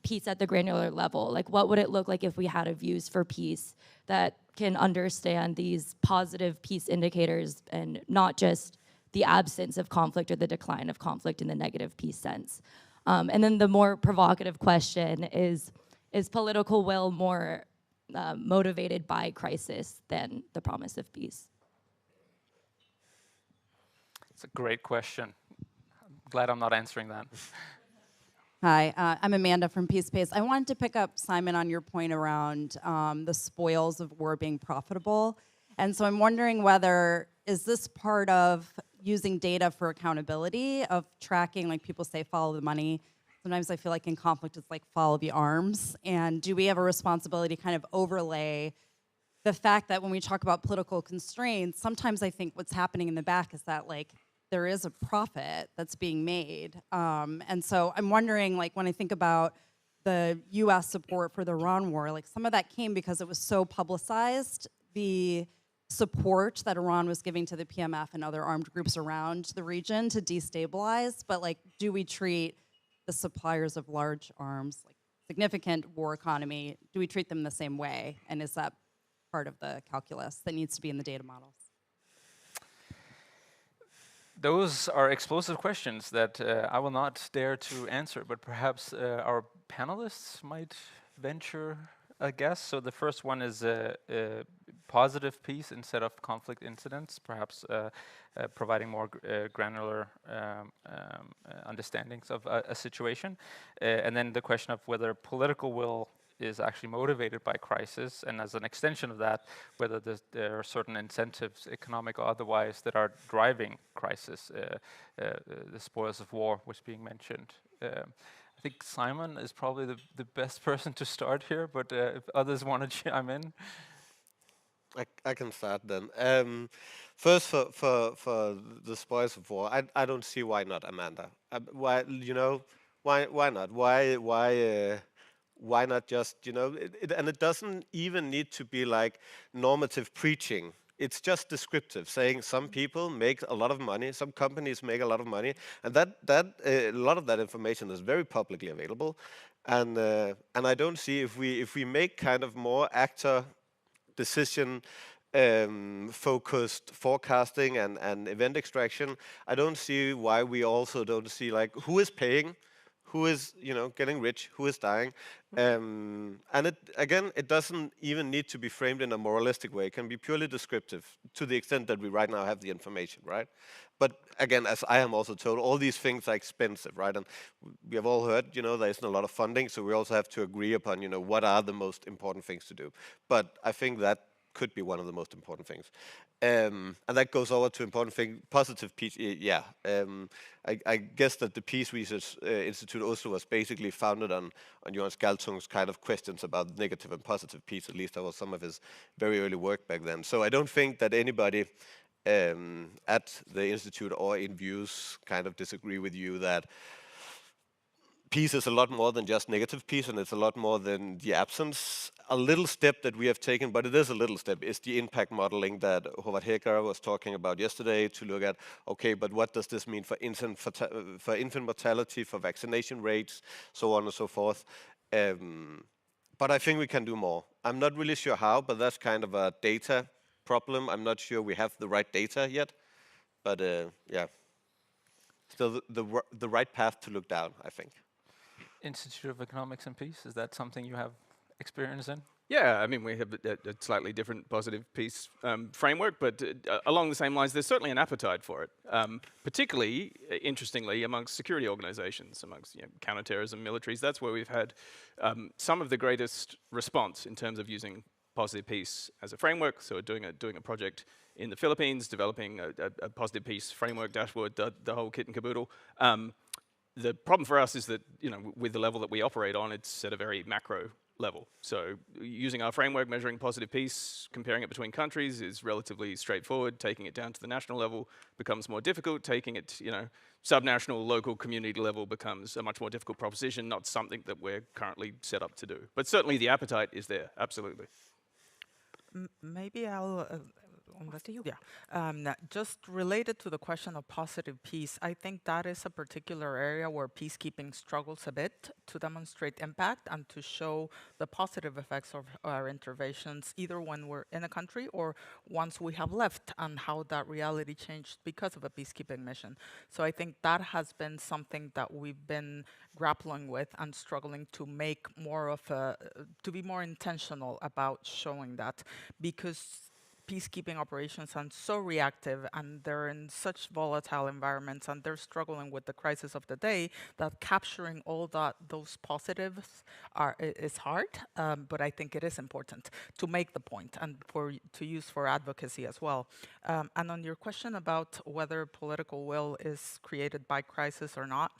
peace at the granular level. Like, what would it look like if we had a Views for Peace that can understand these positive peace indicators and not just the absence of conflict or the decline of conflict in the negative peace sense? And then the more provocative question is political will more motivated by crisis than the promise of peace? It's a great question. I'm glad I'm not answering that. Hi, I'm Amanda from Peace. I wanted to pick up, Simon, on your point around the spoils of war being profitable. And so I'm wondering whether, is this part of using data for accountability, of tracking, like people say, follow the money? Sometimes I feel like in conflict it's like follow the arms. And do we have a responsibility to kind of overlay the fact that when we talk about political constraints, sometimes I think what's happening in the back is that there is a profit that's being made. And so I'm wondering, when I think about the US support for the Iran war, some of that came because it was so publicized, the support that Iran was giving to the PMF and other armed groups around the region to destabilize. But do we treat the suppliers of large arms, significant war economy, do we treat them the same way? And is that part of the calculus that needs to be in the data models? Those are explosive questions that I will not dare to answer, but perhaps our panelists might venture a guess. So the first one is positive peace instead of conflict incidents, perhaps providing more granular understandings of a situation. And then the question of whether political will is actually motivated by crisis, and as an extension of that, whether there are certain incentives, economic or otherwise, that are driving crisis. The spoils of war was being mentioned. I think Simon is probably the best person to start here, but if others want to chime in. I can start then. First, for the spoils of war, I don't see why not, Amanda. Why not? Why not just, and it doesn't even need to be like normative preaching. It's just descriptive, saying some people make a lot of money, some companies make a lot of money, and that a lot of that information is very publicly available. And I don't see, if we make kind of more actor decision focused forecasting and event extraction, I don't see why we also don't see who is paying, who is, getting rich, who is dying. And it doesn't even need to be framed in a moralistic way. It can be purely descriptive to the extent that we right now have the information, right? But again, as I am also told, all these things are expensive, right? And we have all heard, there isn't a lot of funding, so we also have to agree upon, what are the most important things to do. But I think that could be one of the most important things. And that goes over to important thing, positive peace. Yeah, I guess that the Peace Research Institute also was basically founded on Jonas Galtung's kind of questions about negative and positive peace. At least that was some of his very early work back then. So I don't think that anybody at the Institute or in views kind of disagree with you that peace is a lot more than just negative peace, and it's a lot more than the absence. A little step that we have taken, but it is a little step, is the impact modeling that Howard Hegar was talking about yesterday, to look at, okay, but what does this mean for infant mortality, for vaccination rates, so on and so forth. But I think we can do more. I'm not really sure how, but that's kind of a data problem. I'm not sure we have the right data yet, but yeah, still the right path to look down, I think. Institute of Economics and Peace, is that something you have experience in? Yeah, I mean, we have a slightly different positive peace framework, but along the same lines, there's certainly an appetite for it, particularly, interestingly, amongst security organizations, amongst counterterrorism militaries. That's where we've had some of the greatest response in terms of using positive peace as a framework. So doing a project in the Philippines, developing a positive peace framework dashboard, the whole kit and caboodle. The problem for us is that, with the level that we operate on, it's at a very macro level. So using our framework, measuring positive peace, comparing it between countries is relatively straightforward. Taking it down to the national level becomes more difficult. Taking it, subnational, local, community level becomes a much more difficult proposition, not something that we're currently set up to do. But certainly the appetite is there, absolutely. Maybe I'll just related to the question of positive peace, I think that is a particular area where peacekeeping struggles a bit to demonstrate impact and to show the positive effects of our interventions, either when we're in a country or once we have left, and how that reality changed because of a peacekeeping mission. So I think that has been something that we've been grappling with and struggling to make more of to be more intentional about showing that, because peacekeeping operations are so reactive and they're in such volatile environments and they're struggling with the crisis of the day, that capturing all those positives is hard, but I think it is important to make the point and to use for advocacy as well. And on your question about whether political will is created by crisis or not,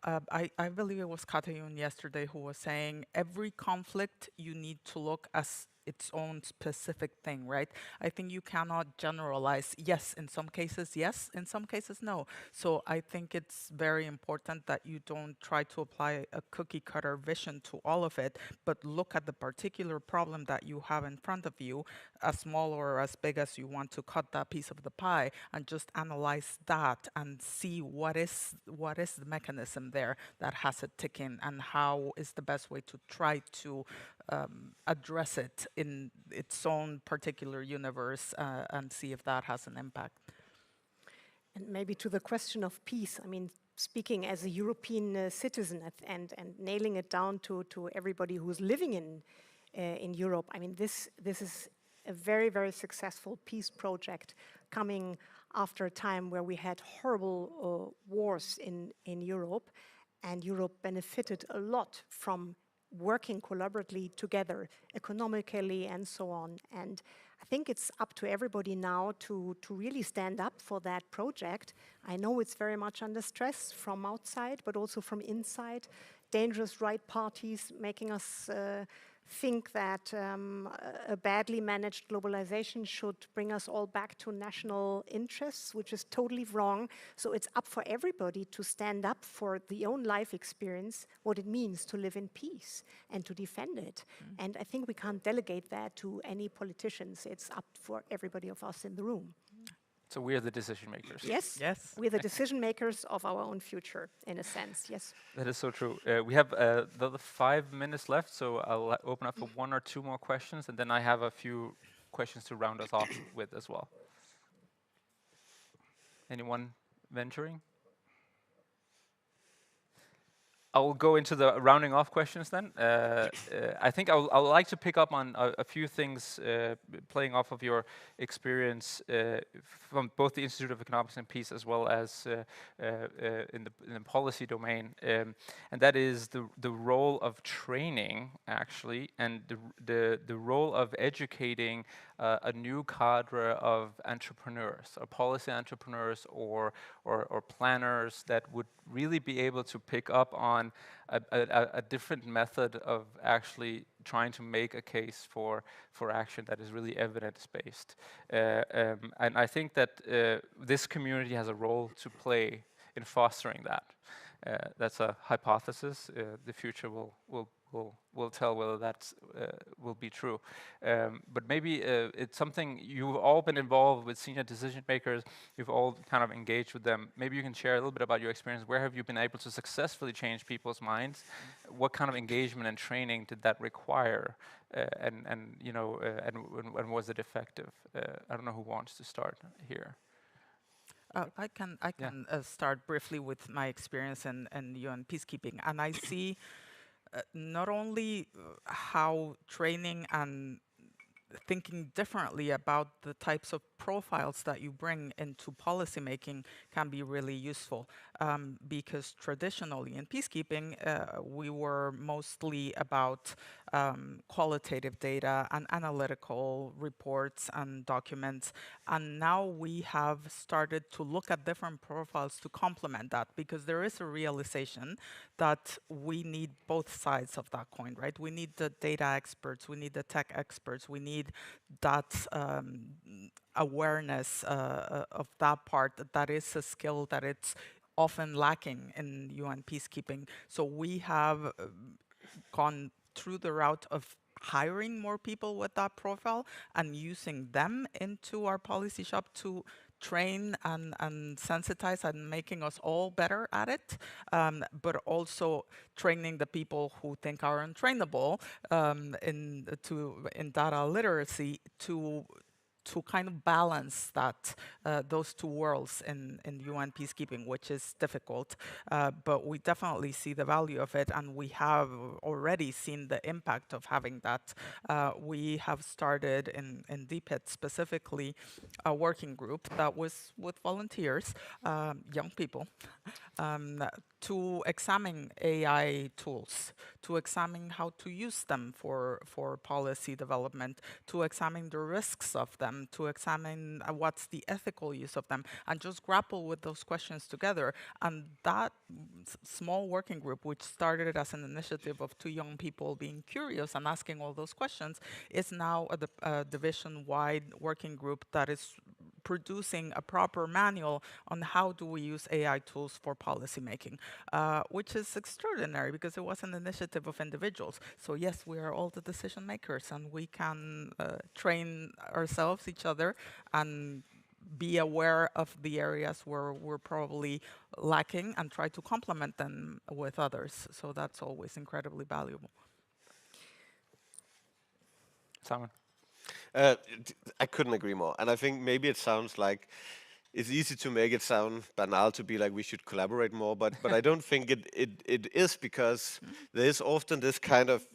I believe it was Katayun yesterday who was saying every conflict you need to look as its own specific thing, right? I think you cannot generalize, yes, in some cases, yes, in some cases, no. So I think it's very important that you don't try to apply a cookie cutter vision to all of it, but look at the particular problem that you have in front of you, as small or as big as you want to cut that piece of the pie, and just analyze that and see what is the mechanism there that has it ticking, and how is the best way to try to address it in its own particular universe, and see if that has an impact. And maybe to the question of peace, I mean, speaking as a European citizen and nailing it down to everybody who's living in Europe, I mean, this is a very, very successful peace project coming after a time where we had horrible wars in Europe, and Europe benefited a lot from working collaboratively together, economically and so on. And I think it's up to everybody now to really stand up for that project. I know it's very much under stress from outside, but also from inside. Dangerous right parties making us think that a badly managed globalization should bring us all back to national interests, which is totally wrong. So it's up for everybody to stand up for the own life experience, what it means to live in peace and to defend it. And I think we can't delegate that to any politicians. It's up for everybody of us in the room. So we are the decision makers. Yes, yes, we're the decision makers of our own future, in a sense, yes. That is so true. We have the 5 minutes left, so I'll open up for 1 or 2 more questions, and then I have a few questions to round us off with as well. Anyone venturing? I'll go into the rounding off questions then. I think I would like to pick up on a few things playing off of your experience from both the Institute of Economics and Peace as well as in the policy domain, and that is the role of training actually, and the role of educating a new cadre of entrepreneurs, or policy entrepreneurs, or planners that would really be able to pick up on a different method of actually trying to make a case for action that is really evidence-based. And I think that this community has a role to play in fostering that. That's a hypothesis. The future will tell whether that will be true. But maybe it's something you've all been involved with senior decision makers. You've all kind of engaged with them. Maybe you can share a little bit about your experience. Where have you been able to successfully change people's minds? What kind of engagement and training did that require? And you know, and was it effective? I don't know who wants to start here. I can start briefly with my experience in UN peacekeeping, and I see not only how training and thinking differently about the types of profiles that you bring into policymaking can be really useful, because traditionally in peacekeeping we were mostly about qualitative data and analytical reports and documents, and now we have started to look at different profiles to complement that, because there is a realization that we need both sides of that coin, right? We need the data experts, we need the tech experts, we need that awareness of that part. That is a skill that it's often lacking in UN peacekeeping. So we have gone through the route of hiring more people with that profile and using them into our policy shop to train and sensitize and making us all better at it, but also training the people who think are untrainable in data literacy to kind of balance that those two worlds in UN peacekeeping, which is difficult, but we definitely see the value of it, and we have already seen the impact of having that. We have started in DPIT specifically a working group that was with volunteers, young people, to examine AI tools, to examine how to use them for policy development, to examine the risks of them, to examine what's the ethical use of them, and just grapple with those questions together. And that small working group, which started as an initiative of two young people being curious and asking all those questions, is now a division-wide working group that is producing a proper manual on how do we use AI tools for policymaking, which is extraordinary because it was an initiative of individuals. So yes, we are all the decision makers, and we can train ourselves, each other, and be aware of the areas where we're probably lacking and try to complement them with others. So that's always incredibly valuable. Simon? I couldn't agree more. And I think maybe it sounds like it's easy to make it sound banal to be like we should collaborate more, but I don't think it is, because there is often this kind of,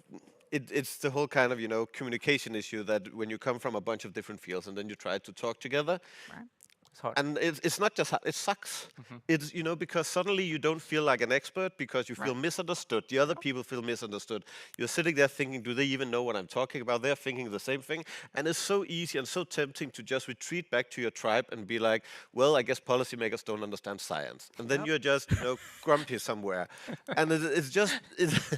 it's the whole kind of, you know, communication issue that when you come from a bunch of different fields and then you try to talk together, Right. It's hard. and it's not just it sucks. It's, you know, because suddenly you don't feel like an expert because you feel misunderstood. The other people feel misunderstood. You're sitting there thinking, do they even know what I'm talking about? They're thinking the same thing. And it's so easy and so tempting to just retreat back to your tribe and be like, well, I guess policymakers don't understand science. And then you're just, you know, grumpy somewhere. And it's just,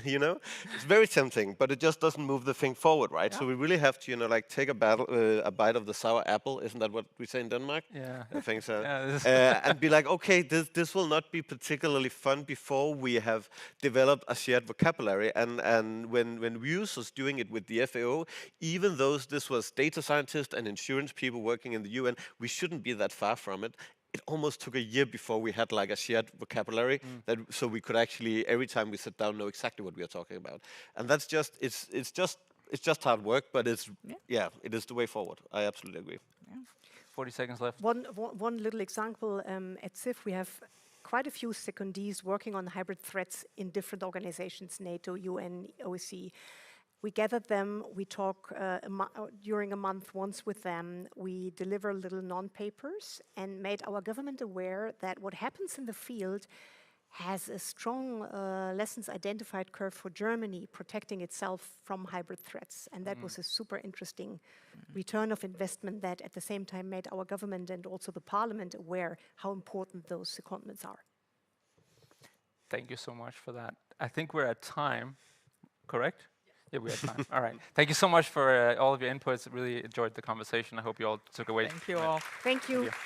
you know, it's very tempting, but it just doesn't move the thing forward, right? So we really have to, you know, like take a bite of the sour apple. Isn't that what we say in Denmark? Yeah. I think so. Yeah, and be like, okay, this will not be particularly fun before we have developed a shared vocabulary. And when we was doing it with the FAO, even though this was data scientists and insurance people working in the UN, we shouldn't be that far from it. It almost took a year before we had like a shared vocabulary that so we could actually, every time we sit down, know exactly what we are talking about. And that's just, it's just hard work, but it's, it is the way forward. I absolutely agree. 40 seconds left. One little example, at CIF we have quite a few secondees working on hybrid threats in different organizations, NATO, UN, OSCE. We gathered them, we talk during a month once with them, we deliver little non-papers and made our government aware that what happens in the field has a strong lessons identified curve for Germany protecting itself from hybrid threats. And that was a super interesting return of investment that at the same time made our government and also the parliament aware how important those secondments are. Thank you so much for that. I think we're at time, correct? Yeah, we have time. All right. Thank you so much for all of your inputs. Really enjoyed the conversation. I hope you all took away. Thank you all. Thank you. Thank you.